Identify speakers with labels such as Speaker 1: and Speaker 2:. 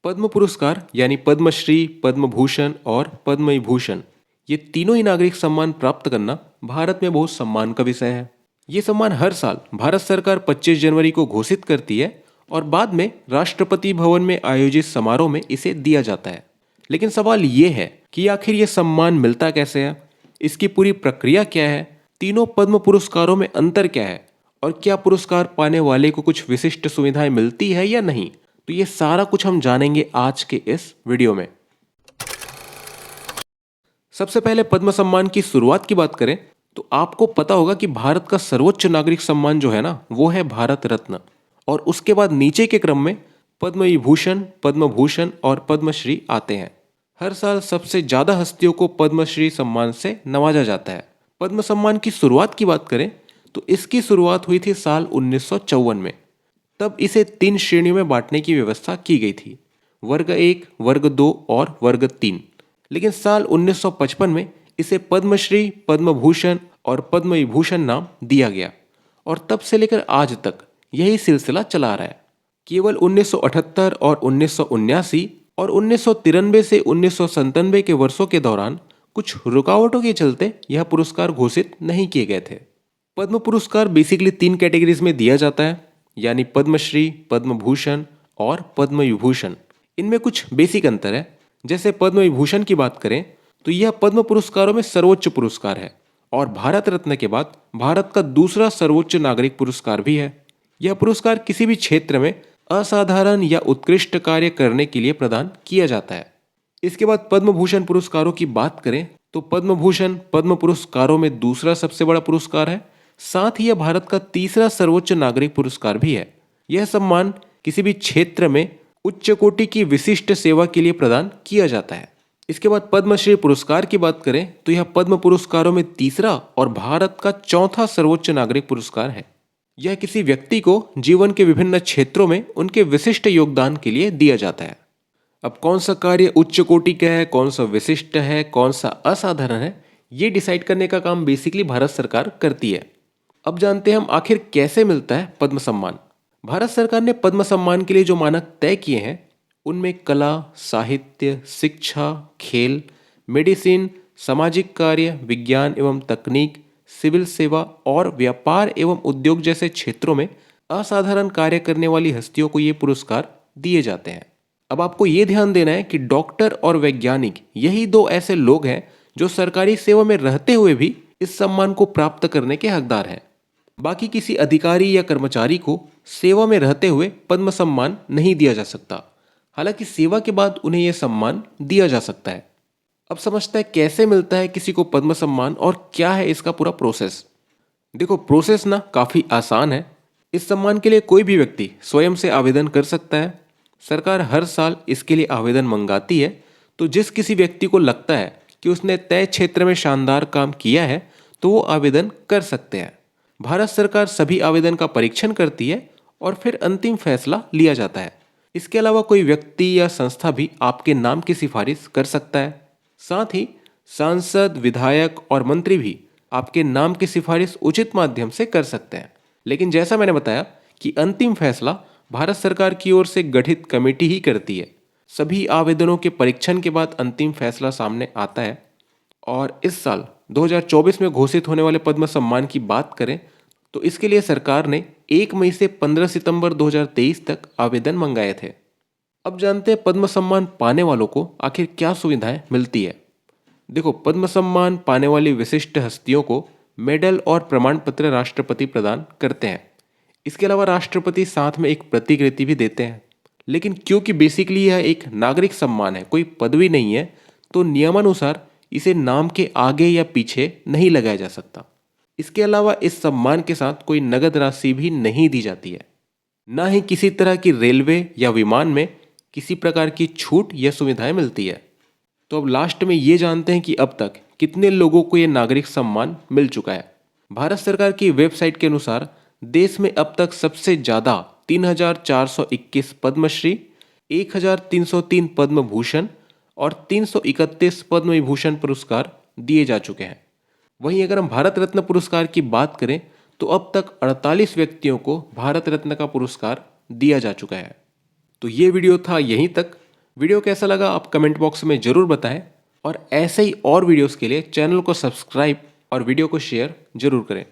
Speaker 1: पद्म पुरस्कार यानी पद्मश्री, पद्म भूषण और पद्म विभूषण, ये तीनों ही नागरिक सम्मान प्राप्त करना भारत में बहुत सम्मान का विषय है। ये सम्मान हर साल भारत सरकार 25 जनवरी को घोषित करती है और बाद में राष्ट्रपति भवन में आयोजित समारोह में इसे दिया जाता है। लेकिन सवाल ये है कि आखिर ये सम्मान मिलता कैसे है, इसकी पूरी प्रक्रिया क्या है, तीनों पद्म पुरस्कारों में अंतर क्या है और क्या पुरस्कार पाने वाले को कुछ विशिष्ट सुविधाएं मिलती है या नहीं, तो ये सारा कुछ हम जानेंगे आज के इस वीडियो में। सबसे पहले पद्म सम्मान की शुरुआत की बात करें तो आपको पता होगा कि भारत का सर्वोच्च नागरिक सम्मान जो है ना, वो है भारत रत्न। और उसके बाद नीचे के क्रम में पद्म विभूषण, पद्म भूषण और पद्मश्री आते हैं। हर साल सबसे ज्यादा हस्तियों को पद्मश्री सम्मान से नवाजा जाता है। पद्म सम्मान की शुरुआत की बात करें तो इसकी शुरुआत हुई थी साल 1954 में। तब इसे 3 श्रेणियों में बांटने की व्यवस्था की गई थी, वर्ग 1, वर्ग 2 और वर्ग 3। लेकिन साल 1955 में इसे पद्मश्री, पद्म भूषण और पद्म विभूषण नाम दिया गया और तब से लेकर आज तक यही सिलसिला चला रहा है। केवल 1978 और 1979 और 1993 से 1997 के वर्षों के दौरान कुछ रुकावटों के चलते यह पुरस्कार घोषित नहीं किए गए थे। पद्म पुरस्कार बेसिकली 3 कैटेगरीज में दिया जाता है, यानी पद्मश्री, पद्म भूषण और पद्म विभूषण। इनमें कुछ बेसिक अंतर है। जैसे पद्म विभूषण की बात करें तो यह पद्म पुरस्कारों में सर्वोच्च पुरस्कार है और भारत रत्न के बाद भारत का दूसरा सर्वोच्च नागरिक पुरस्कार भी है। यह पुरस्कार किसी भी क्षेत्र में असाधारण या उत्कृष्ट कार्य करने के लिए प्रदान किया जाता है। इसके बाद पद्म भूषण पुरस्कारों की बात करें तो पद्म भूषण पद्म पुरस्कारों में दूसरा सबसे बड़ा पुरस्कार है। साथ ही यह भारत का तीसरा सर्वोच्च नागरिक पुरस्कार भी है। यह सम्मान किसी भी क्षेत्र में उच्च कोटि की विशिष्ट सेवा के लिए प्रदान किया जाता है। इसके बाद पद्मश्री पुरस्कार की बात करें तो यह पद्म पुरस्कारों में तीसरा और भारत का चौथा सर्वोच्च नागरिक पुरस्कार है। यह किसी व्यक्ति को जीवन के विभिन्न क्षेत्रों में उनके विशिष्ट योगदान के लिए दिया जाता है। अब कौन सा कार्य उच्च कोटि का है, कौन सा विशिष्ट है, कौन सा असाधारण है, ये डिसाइड करने का काम बेसिकली भारत सरकार करती है। अब जानते हैं हम आखिर कैसे मिलता है पद्म सम्मान। भारत सरकार ने पद्म सम्मान के लिए जो मानक तय किए हैं उनमें कला, साहित्य, शिक्षा, खेल, मेडिसिन, सामाजिक कार्य, विज्ञान एवं तकनीक, सिविल सेवा और व्यापार एवं उद्योग जैसे क्षेत्रों में असाधारण कार्य करने वाली हस्तियों को ये पुरस्कार दिए जाते हैं। अब आपको ये ध्यान देना है कि डॉक्टर और वैज्ञानिक यही 2 ऐसे लोग हैं जो सरकारी सेवा में रहते हुए भी इस सम्मान को प्राप्त करने के हकदार हैं। बाकी किसी अधिकारी या कर्मचारी को सेवा में रहते हुए पद्म सम्मान नहीं दिया जा सकता। हालांकि सेवा के बाद उन्हें यह सम्मान दिया जा सकता है। अब समझते हैं कैसे मिलता है किसी को पद्म सम्मान और क्या है इसका पूरा प्रोसेस। देखो, प्रोसेस ना काफ़ी आसान है। इस सम्मान के लिए कोई भी व्यक्ति स्वयं से आवेदन कर सकता है। सरकार हर साल इसके लिए आवेदन मंगाती है। तो जिस किसी व्यक्ति को लगता है कि उसने तय क्षेत्र में शानदार काम किया है तो वो आवेदन कर सकते हैं। भारत सरकार सभी आवेदन का परीक्षण करती है और फिर अंतिम फैसला लिया जाता है। इसके अलावा कोई व्यक्ति या संस्था भी आपके नाम की सिफारिश कर सकता है। साथ ही सांसद, विधायक और मंत्री भी आपके नाम की सिफारिश उचित माध्यम से कर सकते हैं। लेकिन जैसा मैंने बताया कि अंतिम फैसला भारत सरकार की ओर से गठित कमेटी ही करती है। सभी आवेदनों के परीक्षण के बाद अंतिम फैसला सामने आता है। और इस साल 2024 में घोषित होने वाले पद्म सम्मान की बात करें तो इसके लिए सरकार ने 1 मई से 15 सितंबर 2023 तक आवेदन मंगाए थे। अब जानते हैं पद्म सम्मान पाने वालों को आखिर क्या सुविधाएं मिलती है। देखो, पद्म सम्मान पाने वाली विशिष्ट हस्तियों को मेडल और प्रमाण पत्र राष्ट्रपति प्रदान करते हैं। इसके अलावा राष्ट्रपति साथ में एक प्रतिकृति भी देते हैं। लेकिन क्योंकि बेसिकली यह एक नागरिक सम्मान है, कोई पदवी नहीं है, तो नियमानुसार इसे नाम के आगे या पीछे नहीं लगाया जा सकता। इसके अलावा इस सम्मान के साथ कोई नगद राशि भी नहीं दी जाती है। ना ही किसी तरह की रेलवे या विमान में किसी प्रकार की छूट या सुविधाएं मिलती है। तो अब लास्ट में ये जानते हैं कि अब तक कितने लोगों को ये नागरिक सम्मान मिल चुका है। भारत सरकार की वेबसाइट के अनुसार देश में अब तक सबसे ज़्यादा 3,421 पद्मश्री, 1,303 पद्म भूषण और 331 पद्म विभूषण पुरस्कार दिए जा चुके हैं। वहीं अगर हम भारत रत्न पुरस्कार की बात करें तो अब तक 48 व्यक्तियों को भारत रत्न का पुरस्कार दिया जा चुका है। तो ये वीडियो था यहीं तक। वीडियो कैसा लगा आप कमेंट बॉक्स में जरूर बताएं और ऐसे ही और वीडियोस के लिए चैनल को सब्सक्राइब और वीडियो को शेयर जरूर करें।